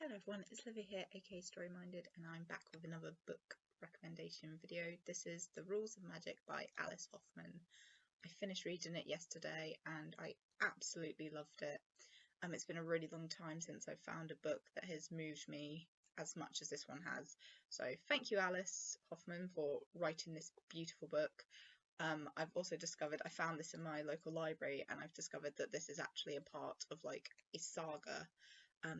Hello everyone, it's Livia here, aka Story Minded, and I'm back with another book recommendation video. This is The Rules of Magic by Alice Hoffman. I finished reading it yesterday and I absolutely loved it. It's been a really long time since I found a book that has moved me as much as this one has. So thank you, Alice Hoffman, for writing this beautiful book. I've also discovered, I found this in my local library, and I've discovered that this is actually a part of like a saga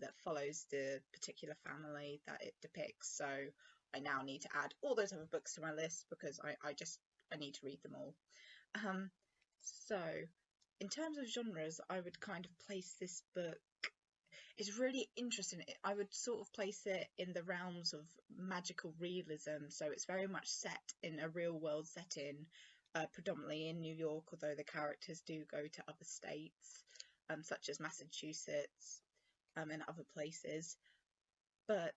that follows the particular family that it depicts. So I now need to add all those other books to my list because I need to read them all. Um, so in terms of genres, I would kind of place this book. It's really interesting. I would sort of place it in the realms of magical realism. So it's very much set in a real world setting, predominantly in New York, although the characters do go to other states, such as Massachusetts, and other places. But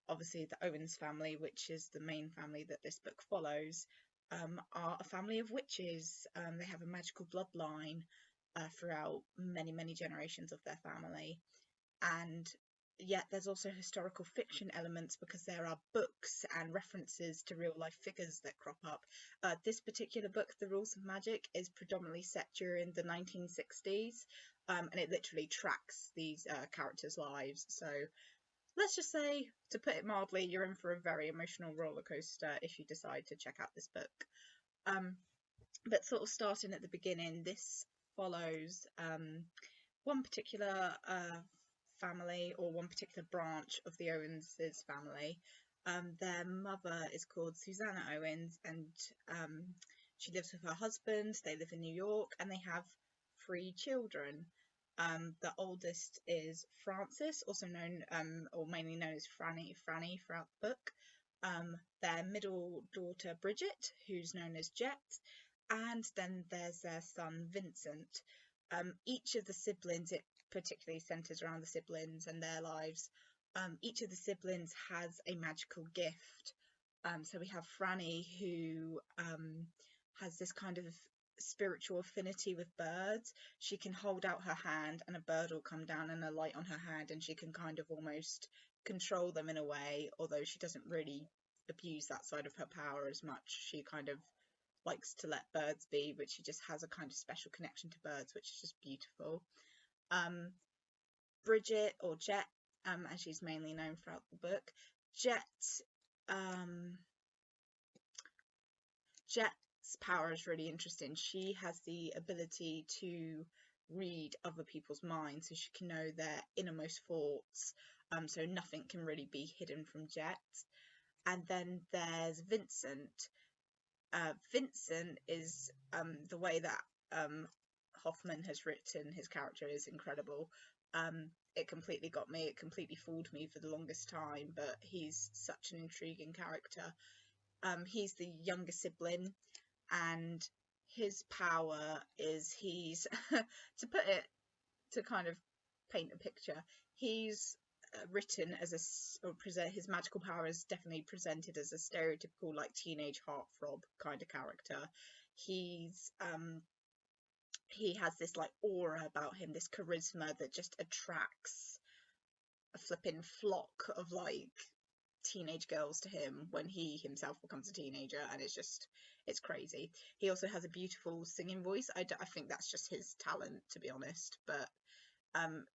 obviously the Owens family, which is the main family that this book follows, are a family of witches. They have a magical bloodline throughout many generations of their family, and yet there's also historical fiction elements because there are books and references to real life figures that crop up. This particular book, The Rules of Magic, is predominantly set during the 1960s, and it literally tracks these characters' lives. So let's just say, to put it mildly, you're in for a very emotional roller coaster if you decide to check out this book. But sort of starting at the beginning, this follows one particular family, or one particular branch of the Owens' family. Their mother is called Susanna Owens, and she lives with her husband. They live in New York, and they have 3 children. The oldest is Frances, also known, or mainly known as Franny throughout the book. Their middle daughter Bridget, who's known as Jet, and then there's their son Vincent. Each of the siblings, it particularly centres around the siblings and their lives. Each of the siblings has a magical gift. So we have Franny, who has this kind of spiritual affinity with birds. She can hold out her hand and a bird will come down and alight on her hand, and she can kind of almost control them in a way, although she doesn't really abuse that side of her power as much. She kind of likes to let birds be, but she just has a kind of special connection to birds, which is just beautiful. Bridget, or Jet, as she's mainly known throughout the book, Jet's power is really interesting. She has the ability to read other people's minds, so she can know their innermost thoughts. So nothing can really be hidden from Jet. And then there's Vincent. Vincent is the way that Hoffman has written his character is incredible. It completely got me. It completely fooled me for the longest time, but he's such an intriguing character. He's the younger sibling, and his power is to kind of paint a picture, he's written as his magical power is definitely presented as a stereotypical like teenage heartthrob kind of character. He has this like aura about him, this charisma that just attracts a flipping flock of like teenage girls to him when he himself becomes a teenager, and it's crazy. He also has a beautiful singing voice. I think that's just his talent, to be honest, but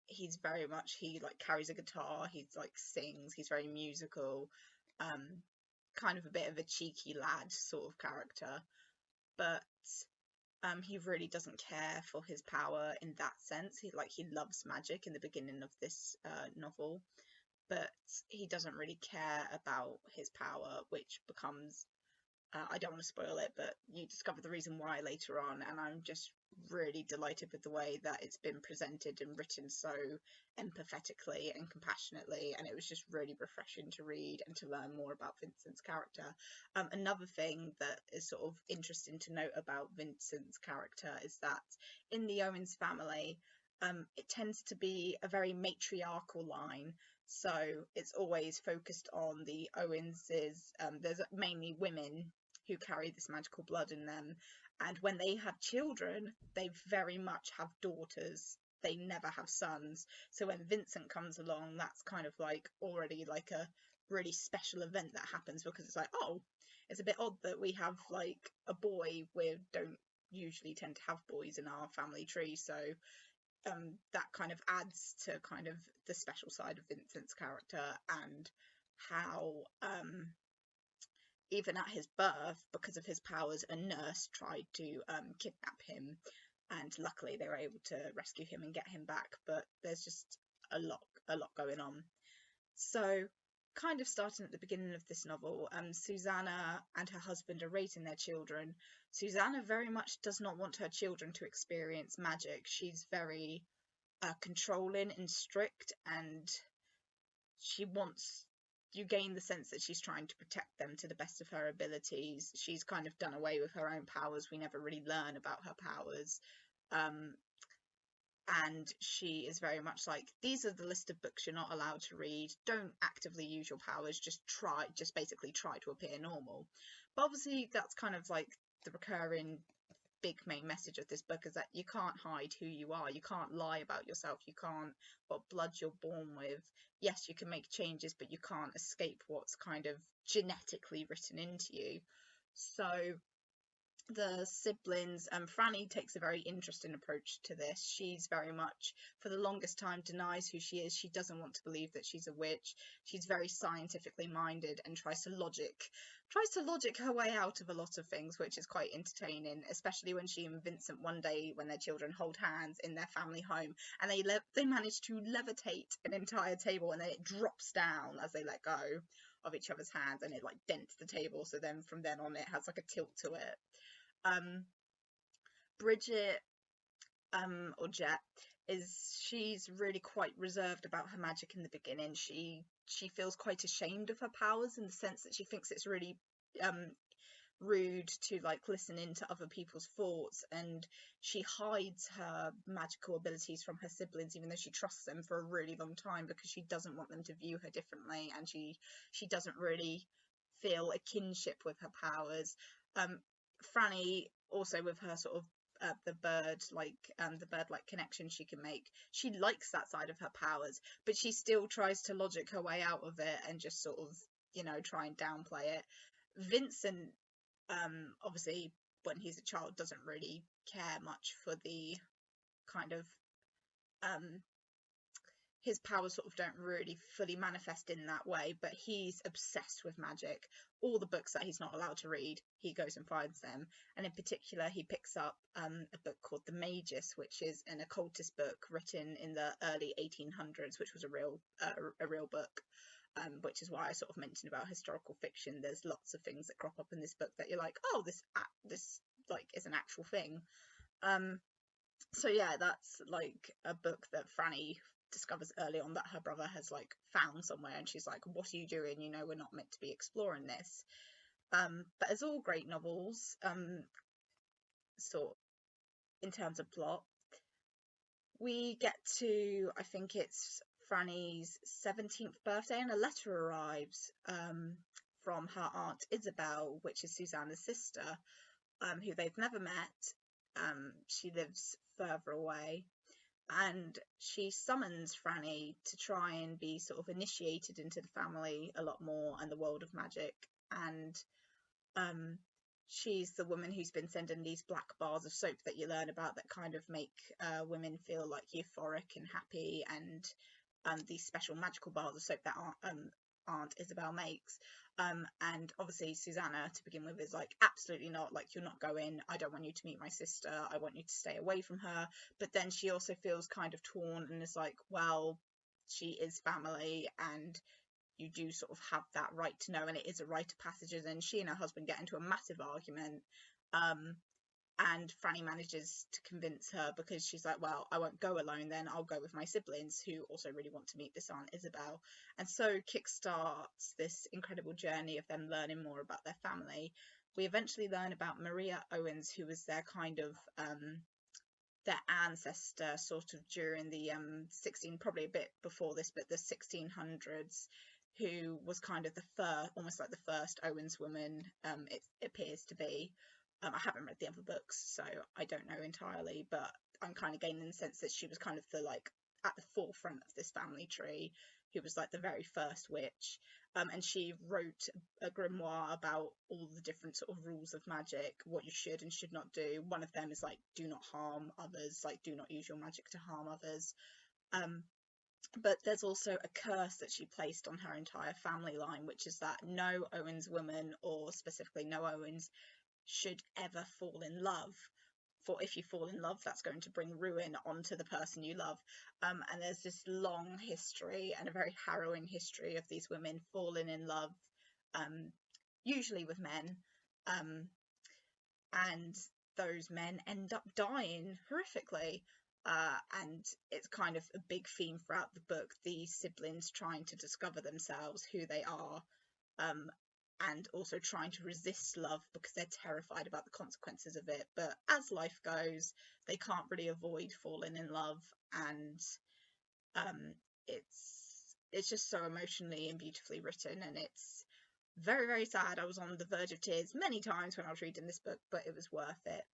he's very much, he like carries a guitar, he's like sings, he's very musical, kind of a bit of a cheeky lad sort of character, but he really doesn't care for his power in that sense. He loves magic in the beginning of this novel, but he doesn't really care about his power, which becomes, I don't want to spoil it, but you discover the reason why later on, and I'm just really delighted with the way that it's been presented and written so empathetically and compassionately, and it was just really refreshing to read and to learn more about Vincent's character. Another thing that is sort of interesting to note about Vincent's character is that in the Owens family, it tends to be a very matriarchal line. So it's always focused on the Owenses. There's mainly women who carry this magical blood in them, and when they have children, they very much have daughters. they never have sons. So when Vincent comes along, that's kind of like already like a really special event that happens, because it's like, oh, it's a bit odd that we have like a boy. We don't usually tend to have boys in our family tree, so that kind of adds to kind of the special side of Vincent's character, and how even at his birth, because of his powers, a nurse tried to kidnap him, and luckily they were able to rescue him and get him back. But there's just a lot going on. So, kind of starting at the beginning of this novel, Susanna and her husband are raising their children. Susanna very much does not want her children to experience magic. She's very controlling and strict, and you gain the sense that she's trying to protect them to the best of her abilities. She's kind of done away with her own powers. We never really learn about her powers. And she is very much like, these are the list of books you're not allowed to read. Don't actively use your powers. Just basically try to appear normal. But obviously that's kind of like the recurring big main message of this book, is that you can't hide who you are. You can't lie about yourself. You can't, what blood you're born with. Yes, you can make changes, but you can't escape what's kind of genetically written into you. So the siblings, Franny takes a very interesting approach to this. She's very much, for the longest time, denies who she is. She doesn't want to believe that she's a witch. She's very scientifically minded and tries to logic her way out of a lot of things, which is quite entertaining, especially when she and Vincent one day, when their children hold hands in their family home, and they manage to levitate an entire table, and then it drops down as they let go of each other's hands, and it like dents the table, so then from then on it has like a tilt to it. Bridget, or Jet, she's really quite reserved about her magic in the beginning. She feels quite ashamed of her powers, in the sense that she thinks it's really rude to like listen into other people's thoughts, and she hides her magical abilities from her siblings, even though she trusts them for a really long time, because she doesn't want them to view her differently, and she doesn't really feel a kinship with her powers. Franny, also with her sort of the bird like connection she can make, she likes that side of her powers, but she still tries to logic her way out of it and just sort of, try and downplay it. Vincent, obviously when he's a child, doesn't really care much for the kind of his powers sort of don't really fully manifest in that way, but he's obsessed with magic. All the books that he's not allowed to read, he goes and finds them. And in particular, he picks up a book called The Magus, which is an occultist book written in the early 1800s, which was a real book. Which is why I sort of mentioned about historical fiction. There's lots of things that crop up in this book that you're like, oh, this like is an actual thing. So yeah, that's like a book that Franny discovers early on that her brother has like found somewhere, and she's like, what are you doing? We're not meant to be exploring this. But as all great novels, sort in terms of plot, we get to, I think it's Franny's 17th birthday, and a letter arrives from her aunt Isabel, which is Susanna's sister, who they've never met. She lives further away, and she summons Franny to try and be sort of initiated into the family a lot more and the world of magic. And she's the woman who's been sending these black bars of soap that you learn about that kind of make women feel like euphoric and happy, and these special magical bars of soap that Aunt Isabel makes. And obviously Susanna, to begin with, is like, absolutely not, like, you're not going, I don't want you to meet my sister, I want you to stay away from her. But then she also feels kind of torn and is like, well, she is family, and you do sort of have that right to know, and it is a rite of passage. And she and her husband get into a massive argument, and Franny manages to convince her, because she's like, well, I won't go alone then, I'll go with my siblings, who also really want to meet this Aunt Isabel. And so kickstarts this incredible journey of them learning more about their family. We eventually learn about Maria Owens, who was their kind of their ancestor sort of during the probably a bit before this, but the 1600s, who was kind of the first, almost like the first Owens woman, it appears to be. I haven't read the other books, so I don't know entirely, but I'm kind of getting the sense that she was kind of the like at the forefront of this family tree, who was like the very first witch. And she wrote a grimoire about all the different sort of rules of magic, what you should and should not do. One of them is like, do not harm others, like do not use your magic to harm others. But there's also a curse that she placed on her entire family line, which is that no Owens woman, or specifically no Owens, should ever fall in love. For if you fall in love, that's going to bring ruin onto the person you love. And there's this long history and a very harrowing history of these women falling in love, usually with men, and those men end up dying horrifically. And it's kind of a big theme throughout the book, these siblings trying to discover themselves, who they are, and also trying to resist love because they're terrified about the consequences of it. But as life goes, they can't really avoid falling in love, and it's just so emotionally and beautifully written, and it's very, very sad. I was on the verge of tears many times when I was reading this book, but it was worth it.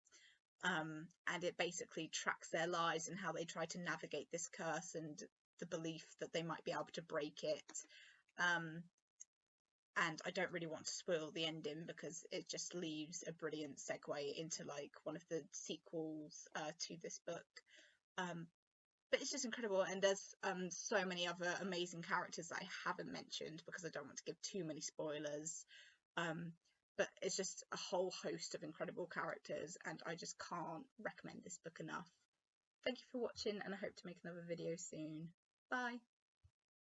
And it basically tracks their lives and how they try to navigate this curse and the belief that they might be able to break it. And I don't really want to spoil the ending because it just leaves a brilliant segue into like one of the sequels to this book. But it's just incredible, and there's so many other amazing characters that I haven't mentioned because I don't want to give too many spoilers. But it's just a whole host of incredible characters, and I just can't recommend this book enough. Thank you for watching, and I hope to make another video soon. Bye!